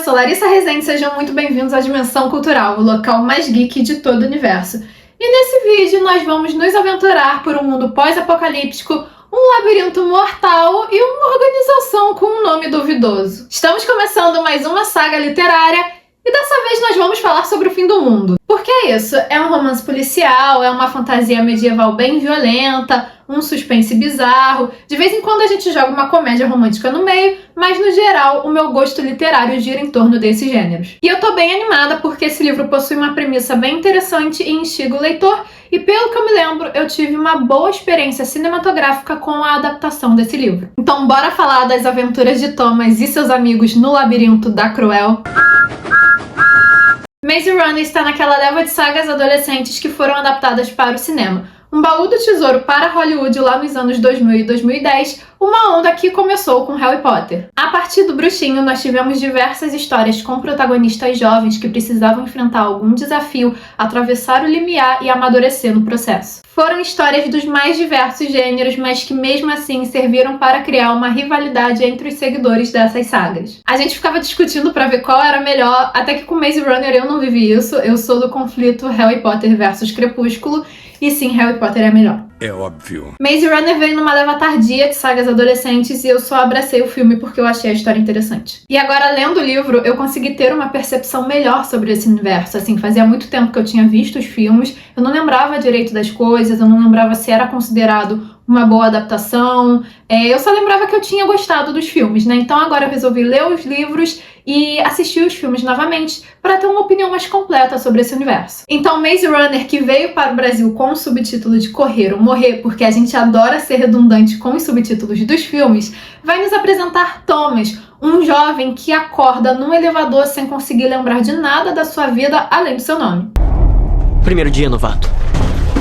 sou Larissa Rezende, sejam muito bem-vindos à Dimensão Cultural, o local mais geek de todo o universo. E nesse vídeo nós vamos nos aventurar por um mundo pós-apocalíptico, um labirinto mortal e uma organização com um nome duvidoso. Estamos começando mais uma saga literária e dessa vez nós vamos falar sobre o fim do mundo. Porque é isso, é um romance policial, é uma fantasia medieval bem violenta, um suspense bizarro. De vez em quando a gente joga uma comédia romântica no meio, mas no geral o meu gosto literário gira em torno desses gêneros. E eu tô bem animada porque esse livro possui uma premissa bem interessante e instiga o leitor, e pelo que eu me lembro, eu tive uma boa experiência cinematográfica com a adaptação desse livro. Então bora falar das aventuras de Thomas e seus amigos no labirinto da Cruel. Maze Runner está naquela leva de sagas adolescentes que foram adaptadas para o cinema. Um baú do tesouro para Hollywood lá nos anos 2000 e 2010, uma onda que começou com Harry Potter. A partir do Bruxinho, nós tivemos diversas histórias com protagonistas jovens que precisavam enfrentar algum desafio, atravessar o limiar e amadurecer no processo. Foram histórias dos mais diversos gêneros, mas que mesmo assim serviram para criar uma rivalidade entre os seguidores dessas sagas. A gente ficava discutindo para ver qual era melhor, até que com Maze Runner eu não vivi isso, eu sou do conflito Harry Potter versus Crepúsculo, e sim, Harry Potter é melhor. É óbvio. Maze Runner veio numa leva tardia de sagas adolescentes e eu só abracei o filme porque eu achei a história interessante. E agora, lendo o livro, eu consegui ter uma percepção melhor sobre esse universo. Assim, fazia muito tempo que eu tinha visto os filmes, eu não lembrava direito das coisas, eu não lembrava se era considerado uma boa adaptação, eu só lembrava que eu tinha gostado dos filmes, né? Então agora eu resolvi ler os livros e assistir os filmes novamente para ter uma opinião mais completa sobre esse universo. Então Maze Runner, que veio para o Brasil com o subtítulo de Correr ou Morrer, porque a gente adora ser redundante com os subtítulos dos filmes, vai nos apresentar Thomas, um jovem que acorda num elevador sem conseguir lembrar de nada da sua vida além do seu nome. Primeiro dia, novato.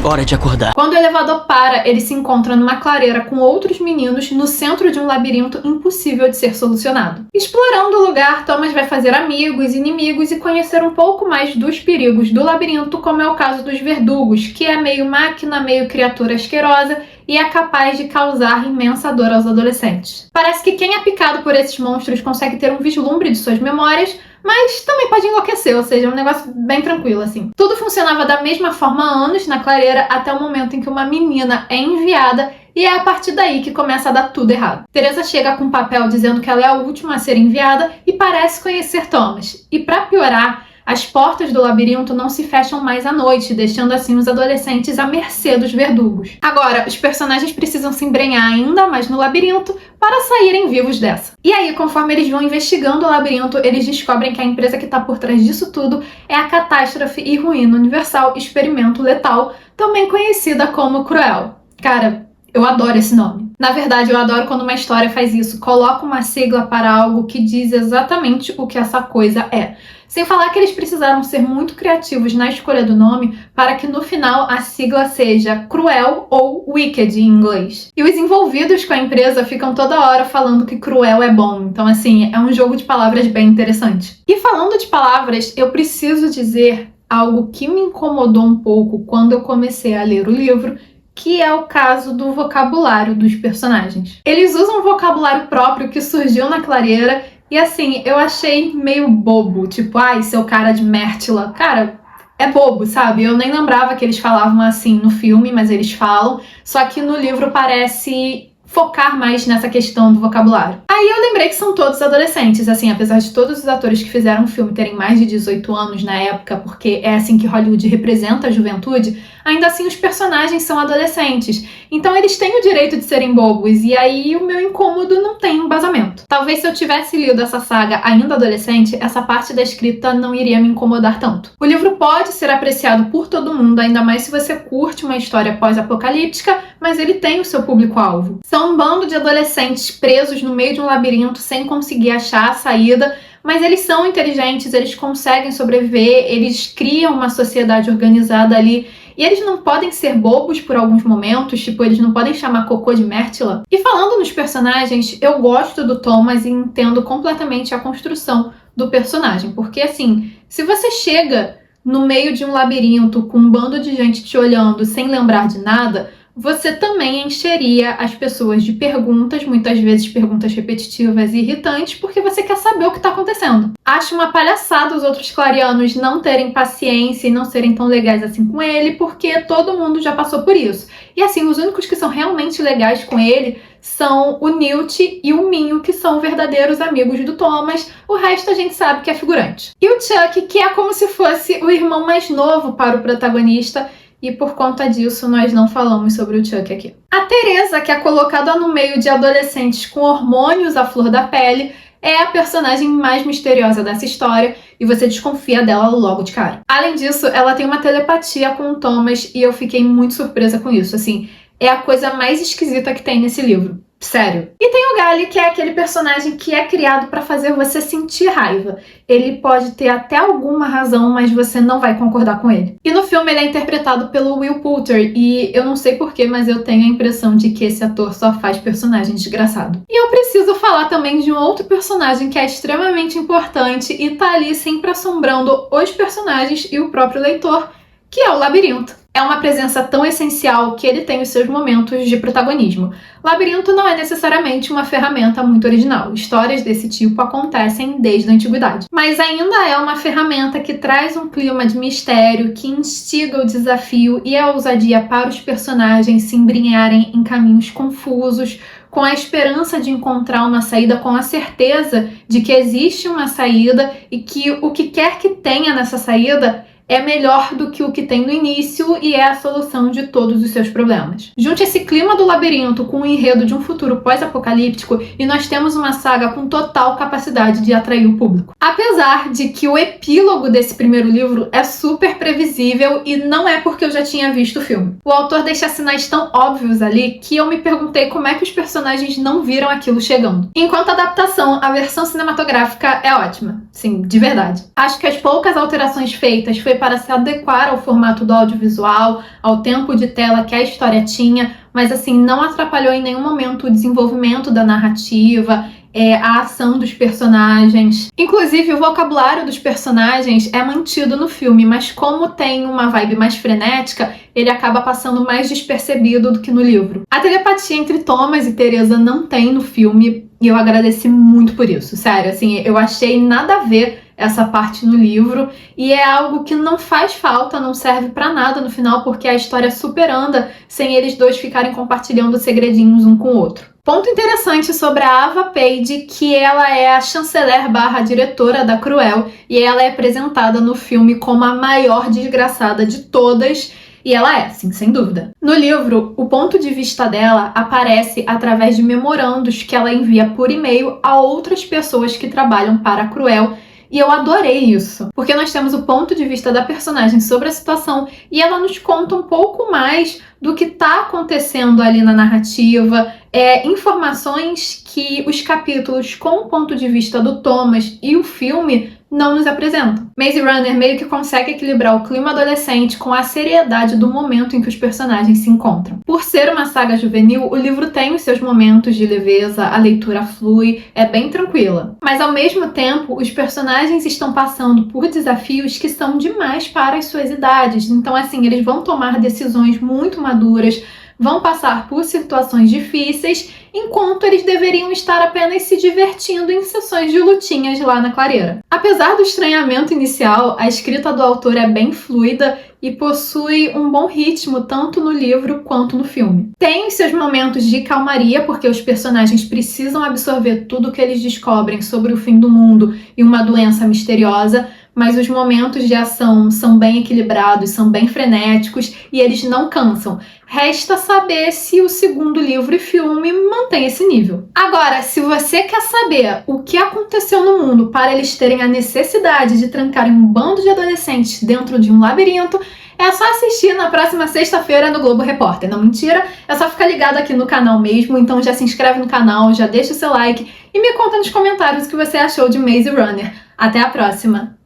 Hora de acordar. Quando o elevador para, ele se encontra numa clareira com outros meninos no centro de um labirinto impossível de ser solucionado. Explorando o lugar, Thomas vai fazer amigos, inimigos e conhecer um pouco mais dos perigos do labirinto, como é o caso dos verdugos, que é meio máquina, meio criatura asquerosa e é capaz de causar imensa dor aos adolescentes. Parece que quem é picado por esses monstros consegue ter um vislumbre de suas memórias, mas também pode enlouquecer, ou seja, é um negócio bem tranquilo, assim. Tudo funcionava da mesma forma há anos na clareira, até o momento em que uma menina é enviada e é a partir daí que começa a dar tudo errado. Teresa chega com um papel dizendo que ela é a última a ser enviada e parece conhecer Thomas. E pra piorar, as portas do labirinto não se fecham mais à noite, deixando assim os adolescentes à mercê dos verdugos. Agora, os personagens precisam se embrenhar ainda mais no labirinto para saírem vivos dessa. E aí, conforme eles vão investigando o labirinto, eles descobrem que a empresa que está por trás disso tudo é a Catástrofe e Ruína Universal Experimento Letal, também conhecida como Cruel. Cara, eu adoro esse nome. Na verdade, eu adoro quando uma história faz isso, coloca uma sigla para algo que diz exatamente o que essa coisa é. Sem falar que eles precisaram ser muito criativos na escolha do nome para que no final a sigla seja Cruel ou Wicked em inglês. E os envolvidos com a empresa ficam toda hora falando que Cruel é bom. Então, assim, é um jogo de palavras bem interessante. E falando de palavras, eu preciso dizer algo que me incomodou um pouco quando eu comecei a ler o livro, que é o caso do vocabulário dos personagens. Eles usam um vocabulário próprio que surgiu na clareira e assim, eu achei meio bobo, tipo, ai, seu cara de Mértila. Cara, é bobo, sabe? Eu nem lembrava que eles falavam assim no filme, mas eles falam, só que no livro parece focar mais nessa questão do vocabulário. Aí eu lembrei que são todos adolescentes, assim, apesar de todos os atores que fizeram o filme terem mais de 18 anos na época, porque é assim que Hollywood representa a juventude, ainda assim os personagens são adolescentes. Então eles têm o direito de serem bobos, e aí o meu incômodo não tem embasamento. Talvez se eu tivesse lido essa saga ainda adolescente, essa parte da escrita não iria me incomodar tanto. O livro pode ser apreciado por todo mundo, ainda mais se você curte uma história pós-apocalíptica, mas ele tem o seu público-alvo. São um bando de adolescentes presos no meio de um labirinto sem conseguir achar a saída, mas eles são inteligentes, eles conseguem sobreviver, eles criam uma sociedade organizada ali. E eles não podem ser bobos por alguns momentos, tipo, eles não podem chamar Cocô de Mértila. E falando nos personagens, eu gosto do Thomas e entendo completamente a construção do personagem. Porque, assim, se você chega no meio de um labirinto com um bando de gente te olhando sem lembrar de nada, você também encheria as pessoas de perguntas, muitas vezes perguntas repetitivas e irritantes, porque você quer saber o que está acontecendo. Acho uma palhaçada os outros clarianos não terem paciência e não serem tão legais assim com ele, porque todo mundo já passou por isso. E assim, os únicos que são realmente legais com ele são o Newt e o Minho, que são verdadeiros amigos do Thomas. O resto a gente sabe que é figurante. E o Chuck, que é como se fosse o irmão mais novo para o protagonista, e por conta disso nós não falamos sobre o Chuck aqui. A Teresa, que é colocada no meio de adolescentes com hormônios à flor da pele, é a personagem mais misteriosa dessa história e você desconfia dela logo de cara. Além disso, ela tem uma telepatia com o Thomas e eu fiquei muito surpresa com isso. Assim, é a coisa mais esquisita que tem nesse livro. Sério. E tem o Gally, que é aquele personagem que é criado pra fazer você sentir raiva. Ele pode ter até alguma razão, mas você não vai concordar com ele. E no filme ele é interpretado pelo Will Poulter, e eu não sei porquê, mas eu tenho a impressão de que esse ator só faz personagem desgraçado. E eu preciso falar também de um outro personagem que é extremamente importante e tá ali sempre assombrando os personagens e o próprio leitor, que é o Labirinto. É uma presença tão essencial que ele tem os seus momentos de protagonismo. Labirinto não é necessariamente uma ferramenta muito original. Histórias desse tipo acontecem desde a antiguidade. Mas ainda é uma ferramenta que traz um clima de mistério, que instiga o desafio e a ousadia para os personagens se embrenharem em caminhos confusos, com a esperança de encontrar uma saída, com a certeza de que existe uma saída e que o que quer que tenha nessa saída é melhor do que o que tem no início e é a solução de todos os seus problemas. Junte esse clima do labirinto com o enredo de um futuro pós-apocalíptico e nós temos uma saga com total capacidade de atrair o público. Apesar de que o epílogo desse primeiro livro é super previsível e não é porque eu já tinha visto o filme. O autor deixa sinais tão óbvios ali que eu me perguntei como é que os personagens não viram aquilo chegando. Enquanto adaptação, a versão cinematográfica é ótima. Sim, de verdade. Acho que as poucas alterações feitas foi para se adequar ao formato do audiovisual, ao tempo de tela que a história tinha, mas assim, não atrapalhou em nenhum momento o desenvolvimento da narrativa, a ação dos personagens. Inclusive, o vocabulário dos personagens é mantido no filme, mas como tem uma vibe mais frenética, ele acaba passando mais despercebido do que no livro. A telepatia entre Thomas e Teresa não tem no filme, e eu agradeci muito por isso, sério, assim, eu achei nada a ver essa parte no livro, e é algo que não faz falta, não serve pra nada no final, porque a história super anda sem eles dois ficarem compartilhando segredinhos um com o outro. Ponto interessante sobre a Ava Page, que ela é a chanceler / diretora da Cruel, e ela é apresentada no filme como a maior desgraçada de todas, e ela é, sim, sem dúvida. No livro, o ponto de vista dela aparece através de memorandos que ela envia por e-mail a outras pessoas que trabalham para a Cruel, e eu adorei isso, porque nós temos o ponto de vista da personagem sobre a situação e ela nos conta um pouco mais do que está acontecendo ali na narrativa, informações que os capítulos com o ponto de vista do Thomas e o filme não nos apresentam. Maze Runner meio que consegue equilibrar o clima adolescente com a seriedade do momento em que os personagens se encontram. Por ser uma saga juvenil, o livro tem os seus momentos de leveza, a leitura flui, é bem tranquila. Mas ao mesmo tempo, os personagens estão passando por desafios que são demais para as suas idades. Então, assim, eles vão tomar decisões muito maduras, vão passar por situações difíceis, enquanto eles deveriam estar apenas se divertindo em sessões de lutinhas lá na clareira. Apesar do estranhamento inicial, a escrita do autor é bem fluida e possui um bom ritmo tanto no livro quanto no filme. Tem os seus momentos de calmaria, porque os personagens precisam absorver tudo que eles descobrem sobre o fim do mundo e uma doença misteriosa, mas os momentos de ação são bem equilibrados, são bem frenéticos e eles não cansam. Resta saber se o segundo livro e filme mantém esse nível. Agora, se você quer saber o que aconteceu no mundo para eles terem a necessidade de trancarem um bando de adolescentes dentro de um labirinto, é só assistir na próxima sexta-feira no Globo Repórter. Não, mentira, é só ficar ligado aqui no canal mesmo, então já se inscreve no canal, já deixa o seu like e me conta nos comentários o que você achou de Maze Runner. Até a próxima!